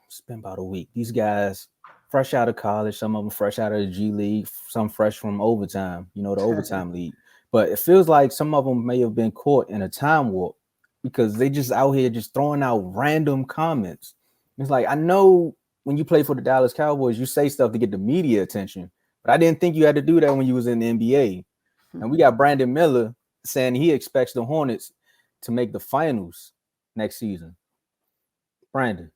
it's been about a week. These guys, fresh out of college, some of them fresh out of the G League, some fresh from overtime, the overtime league. But it feels like some of them may have been caught in a time warp because they just out here just throwing out random comments. It's like, I know when you play for the Dallas Cowboys, you say stuff to get the media attention, but I didn't think you had to do that when you was in the NBA. And we got Brandon Miller saying he expects the Hornets to make the finals next season. Brandon,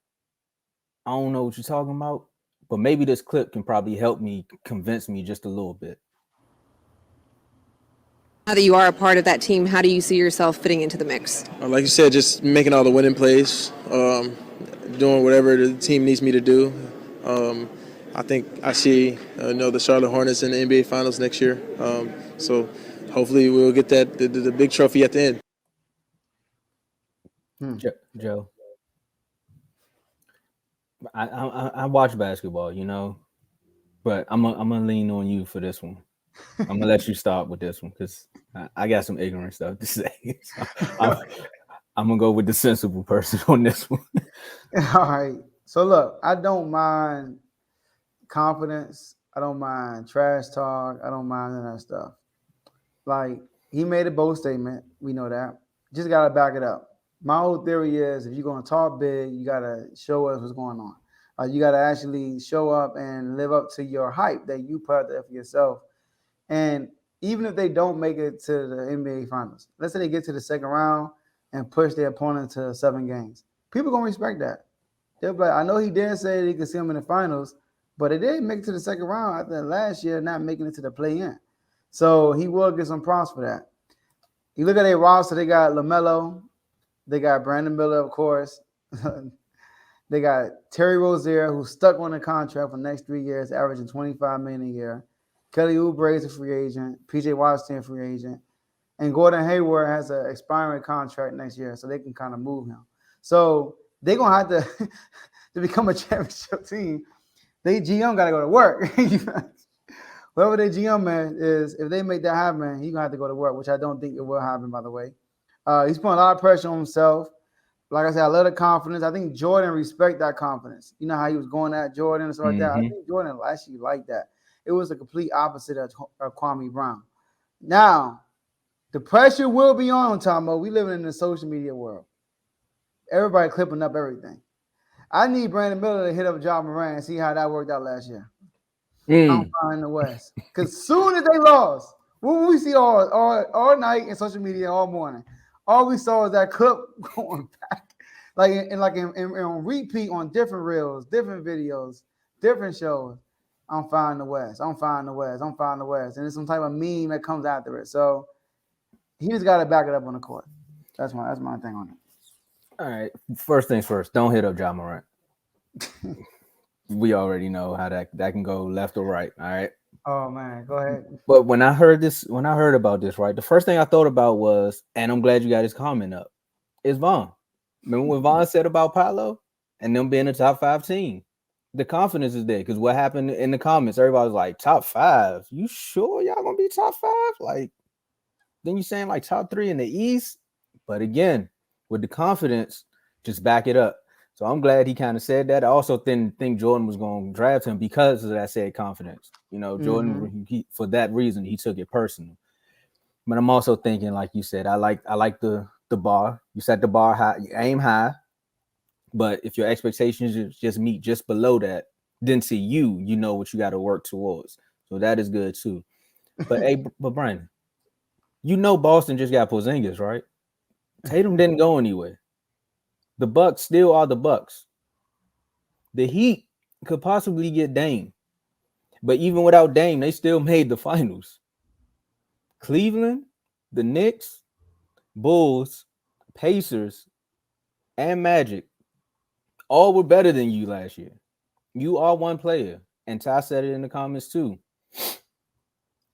I don't know what you're talking about, but maybe this clip can probably help me convince me just a little bit. Now that you are a part of that team, how do you see yourself fitting into the mix? Like you said, just making all the winning plays, doing whatever the team needs me to do. I think I see the Charlotte Hornets in the NBA Finals next year. So hopefully we'll get the big trophy at the end. Joe, I watch basketball, but I'm gonna lean on you for this one. I'm gonna let you start with this one because I got some ignorant stuff to say. So I'm gonna go with the sensible person on this one. All right. So look, I don't mind confidence. I don't mind trash talk. I don't mind none of that stuff. Like, he made a bold statement. We know that. Just gotta back it up. My whole theory is if you're gonna talk big, you gotta show us what's going on. You gotta actually show up and live up to your hype that you put out there for yourself. And even if they don't make it to the NBA Finals, let's say they get to the second round and push their opponent to 7 games, people gonna respect that. They'll be like, I know he did say he could see them in the finals, but they didn't make it to the second round after last year not making it to the play-in. So he will get some props for that. You look at their roster, they got LaMelo, they got Brandon Miller, of course. They got Terry Rozier, who's stuck on a contract for the next 3 years, averaging $25 million a year. Kelly Oubre is a free agent. PJ Washington, free agent. And Gordon Hayward has an expiring contract next year, so they can kind of move him. So they're going to have to become a championship team. They GM got to go to work. Whoever their GM is, if they make that happen, he's going to have to go to work, which I don't think it will happen, by the way. He's putting a lot of pressure on himself. Like I said, I love the confidence. I think Jordan respect that confidence. You know how he was going at Jordan and stuff like that? I think Jordan actually liked that. It was the complete opposite of Kwame Brown. Now, the pressure will be on, Tomo. We live in the social media world. Everybody clipping up everything. I need Brandon Miller to hit up Ja Morant and see how that worked out last year. I'm fine in the West. Because soon as they lost, what we see all night in social media all morning, all we saw was that clip going back. Like in repeat on different reels, different videos, different shows. I'm fine in the West. I'm fine in the West. I'm fine in the West. And it's some type of meme that comes after it. So he just got to back it up on the court. That's my thing on it. All right. First things first, don't hit up Ja Morant. We already know how that can go left or right. All right. Oh man, go ahead. But when I heard about this, right, the first thing I thought about was, and I'm glad you got his comment up, is Vaughn. Remember what Vaughn said about Paolo and them being a top 5 team? The confidence is there because what happened in the comments, everybody was like, top 5? You sure y'all gonna be top 5? Like, then you saying like top 3 in the East? But again, with the confidence, just back it up. So I'm glad he kind of said that. I also didn't think Jordan was going to draft him because of that said confidence. Jordan, for that reason, he took it personal. But I'm also thinking, like you said, I like the bar. You set the bar high, you aim high. But if your expectations just meet just below that, then to you know what you got to work towards. So that is good too. But but Brandon, Boston just got Porzingis, right? Tatum didn't go anywhere. The Bucks still are the Bucks. The Heat could possibly get Dame. But even without Dame, they still made the finals. Cleveland, the Knicks, Bulls, Pacers, and Magic all were better than you last year. You are one player. And Ty said it in the comments too.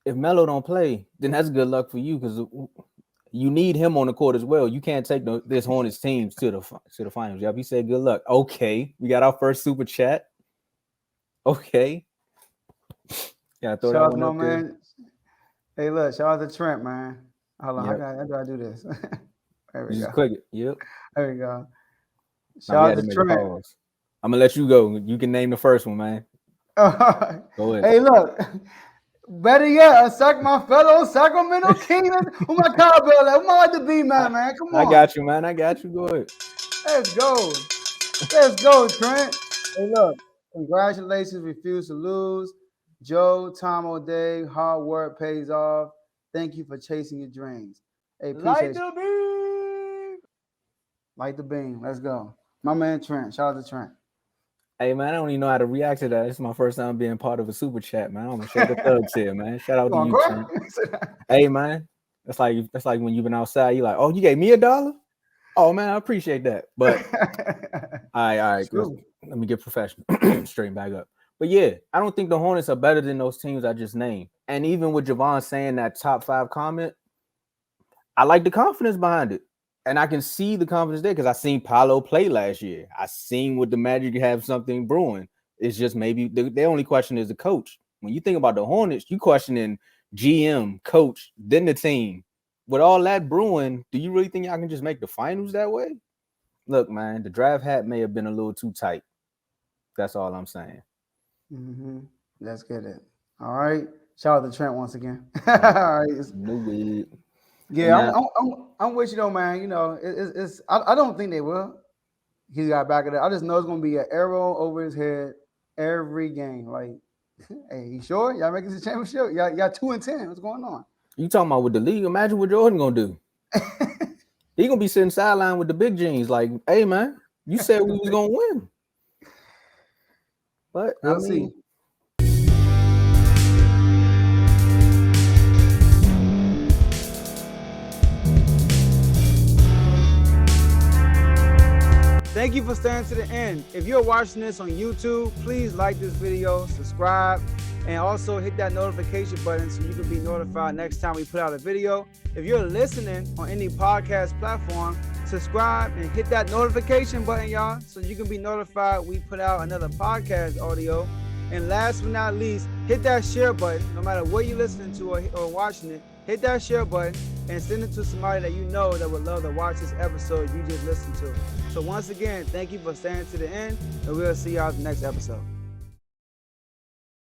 If Melo don't play, then that's good luck for you because you need him on the court as well. You can't take this Hornets teams to the finals. Yep, he said good luck. Okay, we got our first super chat. Okay. Yeah, throw that one up there. Man. Hey, look, shout out to Trent, man. Hold on, how do I do this? There we go. Click it. Yep. There we go. Shout out to Trent. I'm gonna let you go. You can name the first one, man. Go ahead. Hey, look. Better yet, my fellow Sacramento Kings. Who my cowbell at? Who my like to be, man? Come on. I got you, man. I got you. Go ahead. Let's go. Let's go, Trent. Hey, look. Congratulations. Refuse to lose. Joe, Tomo Dave, hard work pays off. Thank you for chasing your dreams. Hey, appreciate you. Beam. Light the beam. Let's go. My man Trent. Shout out to Trent. Hey, man, I don't even know how to react to that. It's my first time being part of a super chat, man. I'm gonna shake the thugs here, man. Shout out to you, Trent. Hey, man, that's like when you've been outside. You're like, oh, you gave me $1? Oh, man, I appreciate that. But all right, let me get professional. Straighten back up. But yeah, I don't think the Hornets are better than those teams I just named. And even with Javon saying that top 5 comment, I like the confidence behind it. And I can see the confidence there because I seen Paolo play last year. I seen with the Magic have something brewing. It's just maybe the only question is the coach. When you think about the Hornets, you questioning GM, coach, then the team. With all that brewing, do you really think y'all can just make the finals that way? Look, man, the draft hat may have been a little too tight. That's all I'm saying. Mm-hmm. Let's get it. All right. Shout out to Trent once again. All right. No way. Yeah, I'm with you though, man. You know, it's I don't think they will. He got back of that. I just know it's gonna be an arrow over his head every game. Like, hey, you sure? Y'all making this championship? Y'all 2-10. What's going on? You talking about with the league? Imagine what Jordan gonna do. He gonna be sitting sideline with the big jeans, like, hey man, you said we was gonna win. But we'll see. Thank you for staying to the end. If you're watching this on YouTube, please like this video, subscribe, and also hit that notification button so you can be notified next time we put out a video. If you're listening on any podcast platform, subscribe and hit that notification button, y'all, so you can be notified we put out another podcast audio. And last but not least, hit that share button. No matter what you're listening to or watching it, hit that share button and send it to somebody that you know that would love to watch this episode you just listened to. So once again, thank you for staying to the end, and we'll see y'all in the next episode.